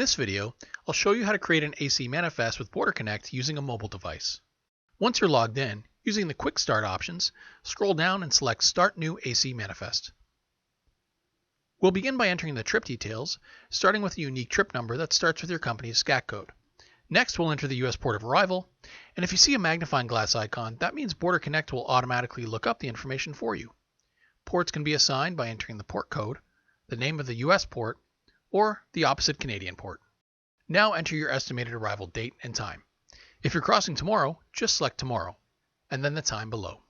this video, I'll show you how to create an eManifest with BorderConnect using a mobile device. Once you're logged in, using the Quick Start options, scroll down and select Start New eManifest. We'll begin by entering the trip details, starting with a unique trip number that starts with your company's SCAC code. Next, we'll enter the U.S. port of arrival, and if you see a magnifying glass icon, that means BorderConnect will automatically look up the information for you. Ports can be assigned by entering the port code, the name of the U.S. port, or the opposite Canadian port. Now enter your estimated arrival date and time. If you're crossing tomorrow, just select tomorrow, and then the time below.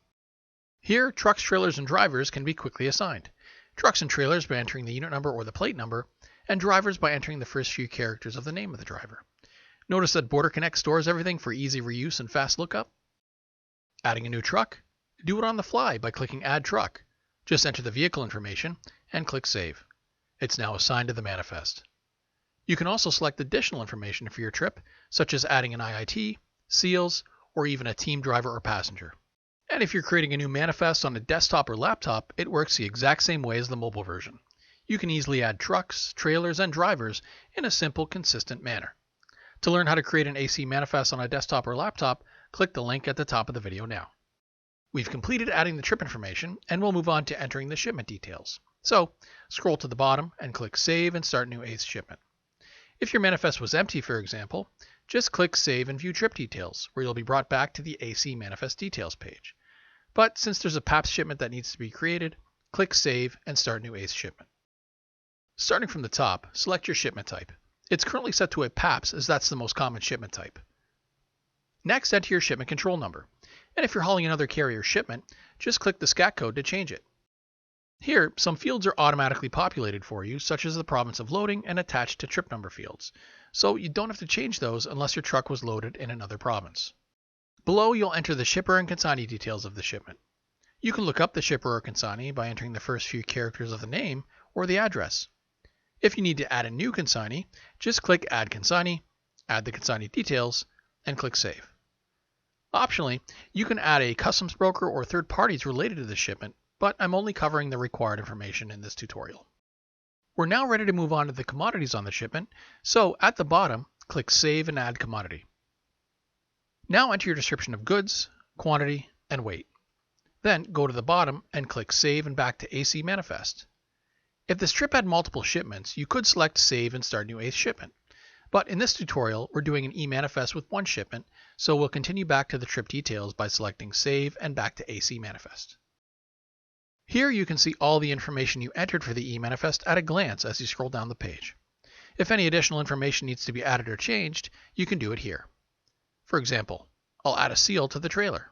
Here, trucks, trailers, and drivers can be quickly assigned. Trucks and trailers by entering the unit number or the plate number, and drivers by entering the first few characters of the name of the driver. Notice that BorderConnect stores everything for easy reuse and fast lookup. Adding a new truck? Do it on the fly by clicking Add Truck. Just enter the vehicle information and click Save. It's now assigned to the manifest. You can also select additional information for your trip, such as adding an IIT, seals, or even a team driver or passenger. And if you're creating a new manifest on a desktop or laptop, it works the exact same way as the mobile version. You can easily add trucks, trailers, and drivers in a simple, consistent manner. To learn how to create an eManifest on a desktop or laptop, click the link at the top of the video now. We've completed adding the trip information, and we'll move on to entering the shipment details. So, scroll to the bottom and click Save and Start New ACE Shipment. If your manifest was empty, for example, just click Save and View Trip Details, where you'll be brought back to the eManifest Details page. But since there's a PAPS shipment that needs to be created, click Save and Start New ACE Shipment. Starting from the top, select your shipment type. It's currently set to a PAPS as that's the most common shipment type. Next, enter your shipment control number. And if you're hauling another carrier's shipment, just click the SCAC code to change it. Here, some fields are automatically populated for you, such as the province of loading and attached to trip number fields, so you don't have to change those unless your truck was loaded in another province. Below, you'll enter the shipper and consignee details of the shipment. You can look up the shipper or consignee by entering the first few characters of the name or the address. If you need to add a new consignee, just click Add Consignee, add the consignee details, and click Save. Optionally, you can add a customs broker or third parties related to the shipment, but I'm only covering the required information in this tutorial. We're now ready to move on to the commodities on the shipment, so at the bottom, click Save and Add Commodity. Now enter your description of goods, quantity, and weight. Then go to the bottom and click Save and back to eManifest. If this trip had multiple shipments, you could select Save and Start New ACE Shipment. But in this tutorial, we're doing an eManifest with one shipment, so we'll continue back to the trip details by selecting Save and back to eManifest. Here you can see all the information you entered for the eManifest at a glance as you scroll down the page. If any additional information needs to be added or changed, you can do it here. For example, I'll add a seal to the trailer.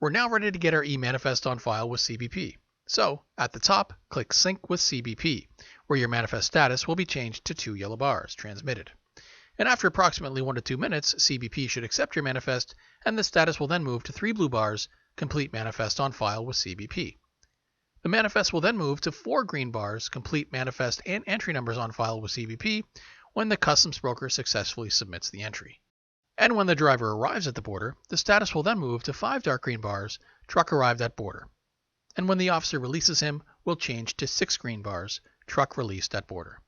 We're now ready to get our eManifest on file with CBP. So, at the top, click Sync with CBP, where your manifest status will be changed to 2 yellow bars, transmitted. And after approximately 1 to 2 minutes, CBP should accept your manifest, and the status will then move to 3 blue bars, Complete Manifest on file with CBP. The manifest will then move to 4 green bars, Complete Manifest and entry numbers on file with CBP, when the customs broker successfully submits the entry. And when the driver arrives at the border, the status will then move to 5 dark green bars, Truck arrived at border. And when the officer releases him, will change to 6 green bars, Truck released at border.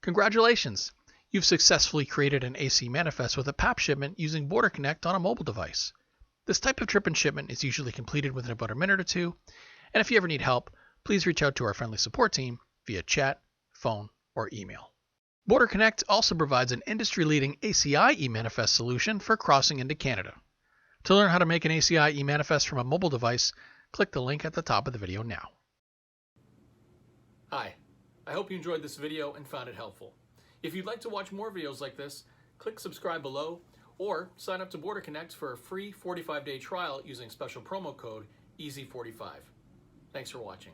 Congratulations! You've successfully created an eManifest with a PAPS shipment using BorderConnect on a mobile device. This type of trip and shipment is usually completed within about a minute or two, and if you ever need help, please reach out to our friendly support team via chat, phone, or email. BorderConnect also provides an industry-leading ACI eManifest solution for crossing into Canada. To learn how to make an ACI eManifest from a mobile device, click the link at the top of the video now. Hi, I hope you enjoyed this video and found it helpful. If you'd like to watch more videos like this, click subscribe below or sign up to BorderConnect for a free 45-day trial using special promo code EASY45. Thanks for watching.